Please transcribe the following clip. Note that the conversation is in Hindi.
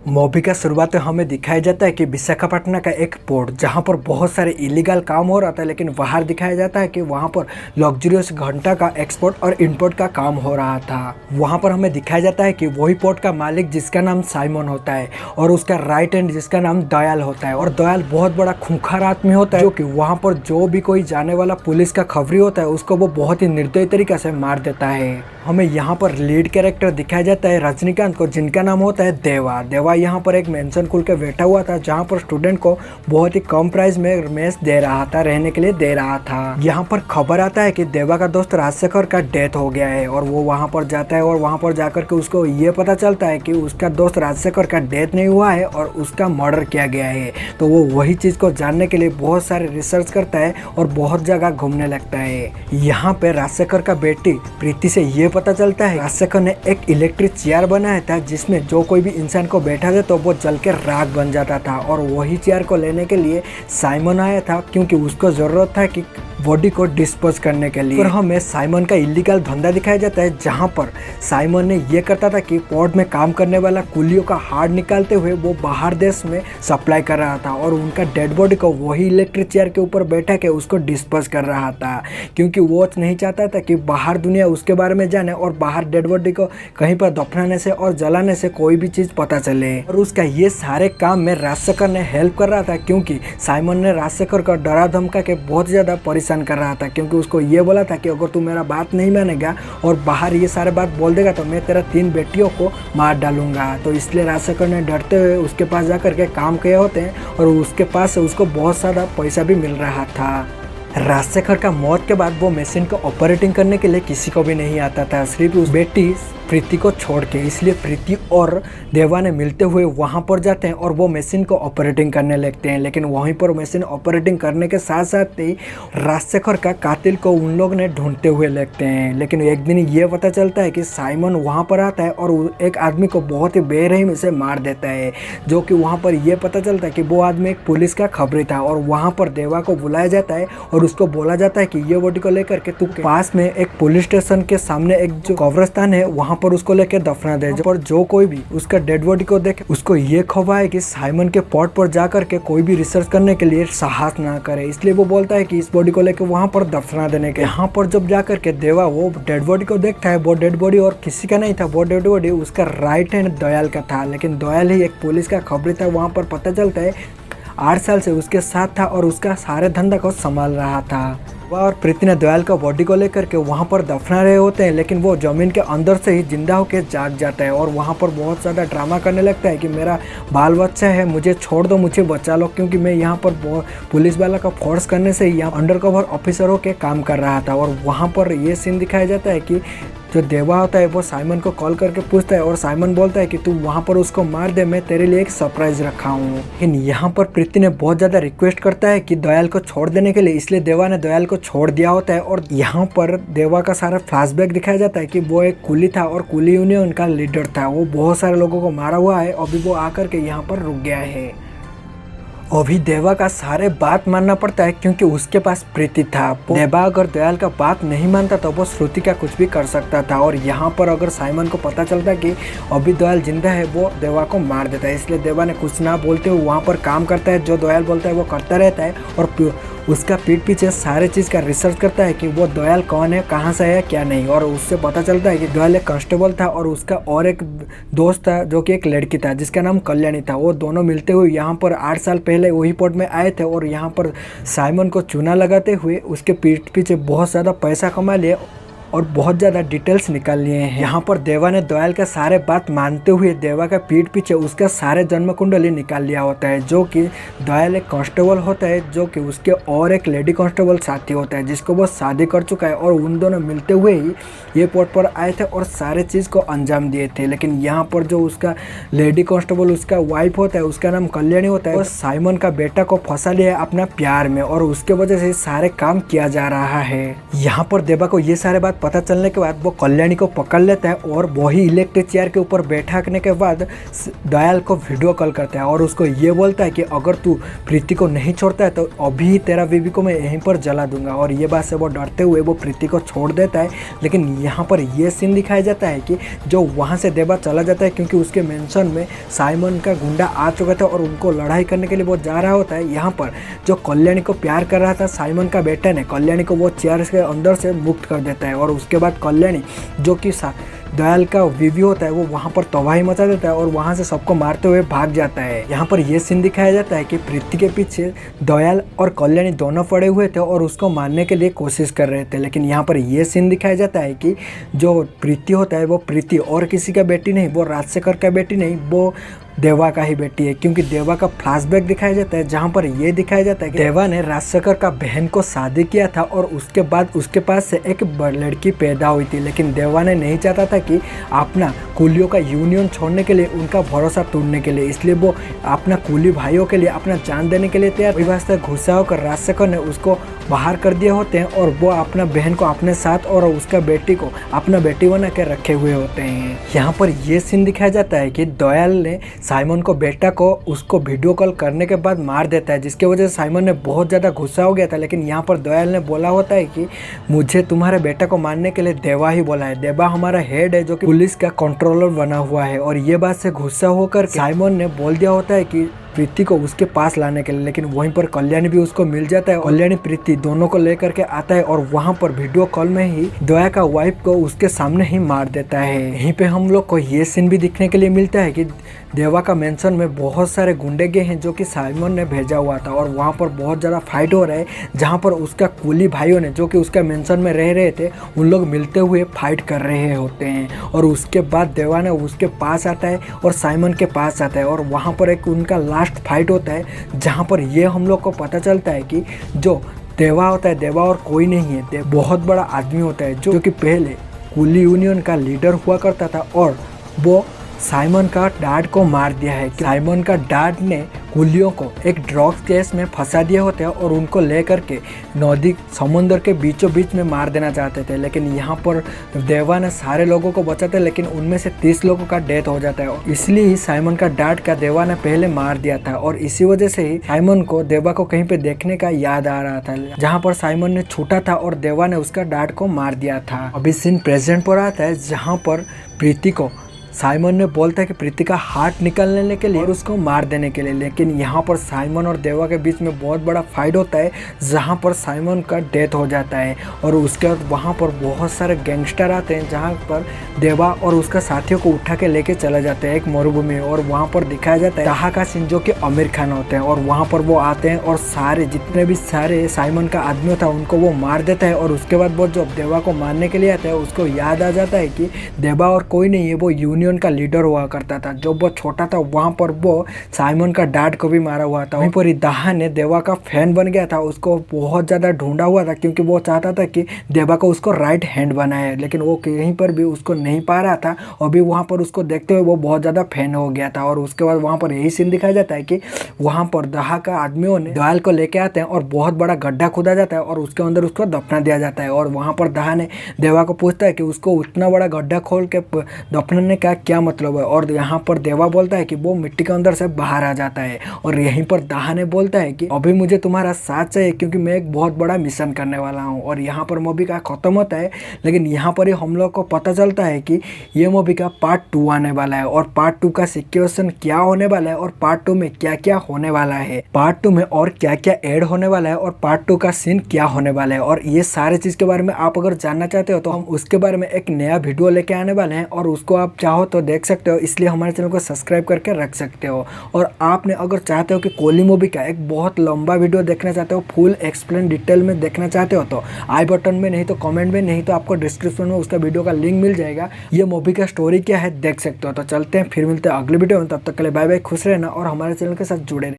मूवी का शुरुआत में हमें दिखाया जाता है कि विशाखापट्टनम का एक पोर्ट जहां पर बहुत सारे इलीगल काम हो रहा था, लेकिन बाहर दिखाया जाता है कि वहां पर लग्जरियस घंटा का एक्सपोर्ट और इंपोर्ट का काम हो रहा था। वहां पर हमें दिखाया जाता है कि वही पोर्ट का मालिक जिसका नाम साइमन होता है और उसका राइट हैंड जिसका नाम दयाल होता है। और दयाल बहुत बड़ा खूंखार आदमी होता है जो कि वहां पर जो भी कोई जाने वाला पुलिस का खबरी होता है उसको वो बहुत ही निर्दयी तरीके से मार देता है। हमें यहाँ पर लीड कैरेक्टर दिखाया जाता है रजनीकांत को, जिनका नाम होता है देवा। देवा यहाँ पर एक मेंशन खुल के बैठा हुआ था जहाँ पर स्टूडेंट को बहुत ही कम प्राइस में मेस दे रहा था, रहने के लिए दे रहा था। यहाँ पर खबर आता है कि देवा का दोस्त राजशेखर का डेथ हो गया है और वो वहाँ पर जाता है और वहाँ पर जाकर के उसको ये पता चलता है कि उसका दोस्त राजशेखर का डेथ नहीं हुआ है और उसका मर्डर किया गया है। तो वो वही चीज़ को जानने के लिए बहुत सारे रिसर्च करता है और बहुत जगह घूमने लगता है। यहाँ पे राजशेखर का बेटी प्रीति से ये पता चलता है राजशेखर ने एक इलेक्ट्रिक चेयर बनाया था जिसमें जो कोई भी इंसान को बैठा दे तो वो जल के राख बन जाता था। और वही चेयर को लेने के लिए साइमन आया था क्योंकि उसको जरूरत था कि बॉडी को डिस्पोज करने के लिए। और हमें साइमन का इलीगल धंधा दिखाया जाता है जहां पर साइमन ने ये करता था कि पोर्ट में काम करने वाला कुलियों का हार्ड निकालते हुए वो बाहर देश में सप्लाई कर रहा था और उनका डेड बॉडी को वही इलेक्ट्रिक चेयर के ऊपर बैठा के उसको डिस्पोज कर रहा था, क्योंकि वो नहीं चाहता था कि बाहर दुनिया उसके बारे में जाने और बाहर डेड बॉडी को कहीं पर दफनाने से और जलाने से कोई भी चीज़ पता चले। और उसका ये सारे काम में राजशेखर ने हेल्प कर रहा था क्योंकि साइमन ने राजशेखर का डरा धमका के बहुत ज़्यादा परेशान कर रहा था, क्योंकि उसको ये बोला था कि अगर तू मेरा बात नहीं मानेगा और बाहर ये सारे बात बोल देगा तो मैं तेरा 3 बेटियों को मार डालूंगा। तो इसलिए राजशेखर ने डरते हुए उसके पास जाकर के काम किए होते हैं और उसके पास से उसको बहुत ज़्यादा पैसा भी मिल रहा था। राजशेखर का मौत के बाद वो मशीन को ऑपरेटिंग करने के लिए किसी को भी नहीं आता था, सिर्फ उस बेटी प्रीति को छोड़ के। इसलिए प्रीति और देवा ने मिलते हुए वहाँ पर जाते हैं और वो मशीन को ऑपरेटिंग करने लगते हैं। लेकिन वहीं पर मशीन ऑपरेटिंग करने के साथ साथ ही राजशेखर का कातिल को उन लोग ने ढूंढते हुए लगते हैं। लेकिन एक दिन ये पता चलता है कि साइमन वहाँ पर आता है और एक आदमी को बहुत ही बेरहमी से मार देता है, जो कि वहाँ पर यह पता चलता है कि वो आदमी एक पुलिस का खबरी था। और वहाँ पर देवा को बुलाया जाता है और उसको बोला जाता है कि ये बॉडी को लेकर के तू पास में एक पुलिस स्टेशन के सामने एक जो कब्रिस्तान है वहाँ पर उसको लेके दफना दे। पर जो कोई भी उसका डेड बॉडी को देखे उसको ये खौफ है कि साइमन के पॉट पर जाकर के कोई भी रिसर्च करने के लिए साहस ना करे, इसलिए वो बोलता है कि इस बॉडी को लेके वहाँ पर दफना देने के। यहाँ पर जब जाकर के देवा वो डेड बॉडी को देखता है, वो डेड बॉडी और किसी का नहीं था, वो डेड बॉडी उसका राइट हैंड दयाल का था। लेकिन दयाल ही एक पुलिस का खबरी था। वहाँ पर पता चलता है 8 साल से उसके साथ था और उसका सारे धंधा को संभाल रहा था। और प्रीति ने दयाल का बॉडी को लेकर के वहाँ पर दफना रहे होते हैं, लेकिन वो जमीन के अंदर से ही जिंदा होकर जाग जाता है और वहाँ पर बहुत ज़्यादा ड्रामा करने लगता है कि मेरा बाल बच्चा है, मुझे छोड़ दो, मुझे बचा लो, क्योंकि मैं यहाँ पर पुलिस वाला का फोर्स करने से यहाँ अंडरकवर ऑफिसर होकर काम कर रहा था। और वहाँ पर ये सीन दिखाया जाता है कि जो देवा होता है वो साइमन को कॉल करके पूछता है और साइमन बोलता है कि तू वहाँ पर उसको मार दे, मैं तेरे लिए एक सरप्राइज रखा हूँ। लेकिन यहाँ पर प्रीति ने बहुत ज़्यादा रिक्वेस्ट करता है कि दयाल को छोड़ देने के लिए, इसलिए देवा ने दयाल को छोड़ दिया होता है। और यहाँ पर देवा का सारा फ्लैशबैक दिखाया जाता है कि वो एक कुली था और कुली यूनियन का लीडर था। वो बहुत सारे लोगों को मारा हुआ है, अभी वो आकर के यहाँ पर रुक गया है। अभी देवा का सारे बात मानना पड़ता है क्योंकि उसके पास प्रीति था। देवा अगर दयाल का बात नहीं मानता तो वो श्रुति का कुछ भी कर सकता था। और यहाँ पर अगर साइमन को पता चलता कि अभी दयाल जिंदा है, वो देवा को मार देता है। इसलिए देवा ने कुछ ना बोलते हुए वहाँ पर काम करता है, जो दयाल बोलता है वो करता रहता है और उसका पीठ पीछे सारे चीज़ का रिसर्च करता है कि वो दयाल कौन है, कहाँ से है, क्या नहीं। और उससे पता चलता है कि दयाल एक कांस्टेबल था और उसका और एक दोस्त था जो कि एक लड़की था जिसका नाम कल्याणी था। वो दोनों मिलते हुए यहाँ पर 8 साल पहले वही पोर्ट में आए थे और यहाँ पर साइमन को चूना लगाते हुए उसके पीठ पीछे बहुत ज़्यादा पैसा कमा लिया और बहुत ज़्यादा डिटेल्स निकाल लिए हैं। यहाँ पर देवा ने दयाल का सारे बात मानते हुए देवा का पीठ पीछे उसका सारे जन्म कुंडली निकाल लिया होता है, जो कि दयाल एक कांस्टेबल होता है जो कि उसके और एक लेडी कांस्टेबल साथी होता है जिसको वो शादी कर चुका है। और उन दोनों मिलते हुए ही ये पोर्ट पर आए थे और सारे चीज़ को अंजाम दिए थे। लेकिन यहाँ पर जो उसका लेडी कांस्टेबल उसका वाइफ होता है, उसका नाम कल्याणी होता है, वो साइमन का बेटा को फंसा लिया अपना प्यार में और उसके वजह से सारे काम किया जा रहा है। यहाँ पर देवा को ये सारे बात पता चलने के बाद वो कल्याणी को पकड़ लेता है और वही इलेक्ट्रिक चेयर के ऊपर बैठाने के बाद दयाल को वीडियो कॉल करता है और उसको ये बोलता है कि अगर तू प्रीति को नहीं छोड़ता है तो अभी तेरा बीवी को मैं यहीं पर जला दूंगा। और ये बात से वो डरते हुए वो प्रीति को छोड़ देता है। लेकिन यहाँ पर ये सीन दिखाया जाता है कि जो वहाँ से देवा चला जाता है क्योंकि उसके मेंशन में साइमन का गुंडा आ चुका था और उनको लड़ाई करने के लिए वो जा रहा होता है। यहाँ पर जो कल्याणी को प्यार कर रहा था साइमन का बेटा ने कल्याणी को वो चेयर के अंदर से मुक्त कर देता है और उसके बाद कल्याणी जो कि दयाल का बीवी होता है वो वहाँ पर तबाही मचा देता है और वहाँ से सबको मारते हुए भाग जाता है। यहाँ पर ये सीन दिखाया जाता है कि प्रीति के पीछे दयाल और कल्याणी दोनों पड़े हुए थे और उसको मारने के लिए कोशिश कर रहे थे। लेकिन यहाँ पर ये सीन दिखाया जाता है कि जो प्रीति होता है वो प्रीति और किसी का बेटी नहीं, वो राजशेखर का बेटी नहीं, वो देवा का ही बेटी है। क्योंकि देवा का फ्लैशबैक दिखाया जाता है जहाँ पर ये दिखाया जाता है कि देवा ने राजशेखर का बहन को शादी किया था और उसके बाद उसके पास से एक लड़की पैदा हुई थी। लेकिन देवा ने नहीं चाहता था कि अपना कुलियों का यूनियन छोड़ने के लिए, उनका भरोसा तोड़ने के लिए, इसलिए वो अपना कुली भाइयों के लिए अपना जान देने के लिए तैयार। इस वास्ते गुस्सा होकर राजशेखर ने उसको बाहर कर दिए होते हैं और वो अपना बहन को अपने साथ और उसका बेटी को अपना बेटी बना के रखे हुए होते हैं। यहाँ पर ये सीन दिखाया जाता है कि दयाल ने साइमन को बेटा को उसको वीडियो कॉल करने के बाद मार देता है, जिसके वजह से साइमन ने बहुत ज़्यादा गुस्सा हो गया था। लेकिन यहाँ पर दयाल ने बोला होता है कि मुझे तुम्हारे बेटा को मारने के लिए देवा ही बोला है। देवा हमारा हेड है जो कि पुलिस का कंट्रोलर बना हुआ है। और ये बात से गुस्सा होकर साइमन ने बोल दिया होता है कि प्रीति को उसके पास लाने के लिए। लेकिन वहीं पर कल्याणी भी उसको मिल जाता है। कल्याणी प्रीति दोनों को लेकर के आता है और वहां पर वीडियो कॉल में ही दया का वाइफ को उसके सामने ही मार देता है। यहीं पे हम लोग को ये सीन भी दिखने के लिए मिलता है कि देवा का मेंशन में बहुत सारे गुंडे गए हैं जो कि साइमन ने भेजा हुआ था और वहाँ पर बहुत ज़्यादा फाइट हो रहा है, जहाँ पर उसका कुली भाइयों ने जो कि उसका मेंशन में रह रहे थे उन लोग मिलते हुए फाइट कर रहे होते हैं। और उसके बाद देवा ने उसके पास आता है और साइमन के पास आता है और वहाँ पर एक उनका लास्ट फाइट होता है, जहाँ पर ये हम लोग को पता चलता है कि जो देवा होता है, देवा और कोई नहीं है, बहुत बड़ा आदमी होता है जो कि पहले कुली यूनियन का लीडर हुआ करता था और वो साइमन का डैड को मार दिया है। साइमन का डैड ने कुलियों को एक ड्रग्स केस में फंसा दिए होते हैं और उनको लेकर के नदी समुद्र के बीचों बीच में मार देना चाहते थे। लेकिन यहाँ पर देवा ने सारे लोगों को बचाते, लेकिन उनमें से 30 लोगों का डेथ हो जाता है। इसलिए ही साइमन का डैड का देवा ने पहले मार दिया था और इसी वजह से ही साइमन को देवा को कहीं पे देखने का याद आ रहा था, जहाँ पर साइमन ने छूटा था और देवा ने उसका डैड को मार दिया था। अभी सीन प्रेजेंट पर आता है जहाँ पर प्रीति को साइमन ने बोलता है कि प्रीति का हार्ट निकालने के लिए और उसको मार देने के लिए। लेकिन यहाँ पर साइमन और देवा के बीच में बहुत बड़ा फाइट होता है, जहाँ पर साइमन का डेथ हो जाता है और उसके बाद वहाँ पर बहुत सारे गैंगस्टर आते हैं, जहाँ पर देवा और उसका साथियों को उठा के लेके चले जाते हैं एक मरुभूमि। और वहाँ पर दिखाया जाता है ताहा का सीन जो कि आमिर खान होते हैं और वहाँ पर वो आते हैं और सारे जितने भी सारे साइमन का आदमी होता है उनको वो मार देता है। और उसके बाद वो जो देवा को मारने के लिए आता है उसको याद आ जाता है कि देवा और कोई नहीं है, वो यूनियन का लीडर हुआ करता था। जब वो छोटा था वहाँ पर वो साइमन का डैड को भी मारा हुआ था। वहीं पर ही दाहा ने देवा का फैन बन गया था, उसको बहुत ज़्यादा ढूंढा हुआ था क्योंकि वो चाहता था कि देवा को उसको राइट हैंड बनाए, लेकिन वो कहीं पर भी उसको नहीं पा रहा था। और भी वहाँ पर उसको देखते हुए वो बहुत ज़्यादा फैन हो गया था। और उसके बाद वहाँ पर यही सीन दिखाया जाता है कि वहाँ पर दाहा का आदमियों ने दयाल को लेके आते हैं और बहुत बड़ा गड्ढा खोदा जाता है और उसके अंदर उसको दफना दिया जाता है। और वहाँ पर दाहा ने देवा को पूछता है कि उसको उतना बड़ा गड्ढा खोल के दफनाने का क्या मतलब है। और यहाँ पर देवा बोलता है कि वो मिट्टी के अंदर से बाहर आ जाता है। और यहीं पर दाहा ने बोलता है कि अभी मुझे तुम्हारा साथ चाहिए क्योंकि मैं एक बहुत बड़ा मिशन करने वाला हूँ। और यहाँ पर मूवी का खत्म होता है, लेकिन यहाँ पर ही हम लोग को पता चलता है कि ये मूवी का पार्ट 2 आने वाला है और पार्ट 2 का सिचुएशन क्या होने वाला है और पार्ट 2 में क्या क्या होने वाला है, पार्ट 2 में और क्या क्या ऐड होने वाला है और पार्ट 2 का सीन क्या होने वाला है। और ये सारे चीज़ के बारे में आप अगर जानना चाहते हो तो हम उसके बारे में एक नया वीडियो लेके आने वाले हैं और उसको आप चाहो तो देख सकते हो, इसलिए हमारे चैनल को सब्सक्राइब करके रख सकते हो। और आपने अगर चाहते हो कि कोली मूवी का एक बहुत लंबा वीडियो देखना चाहते हो, फुल एक्सप्लेन डिटेल में देखना चाहते हो तो आई बटन में नहीं तो कमेंट में नहीं तो आपको डिस्क्रिप्शन में उसका वीडियो का लिंक मिल जाएगा। ये मूवी का स्टोरी क्या है देख सकते हो। तो चलते हैं, फिर मिलते हैं अगले वीडियो में। तब तक के लिए बाय बाय, खुश रहना और हमारे चैनल के साथ जुड़े रहना।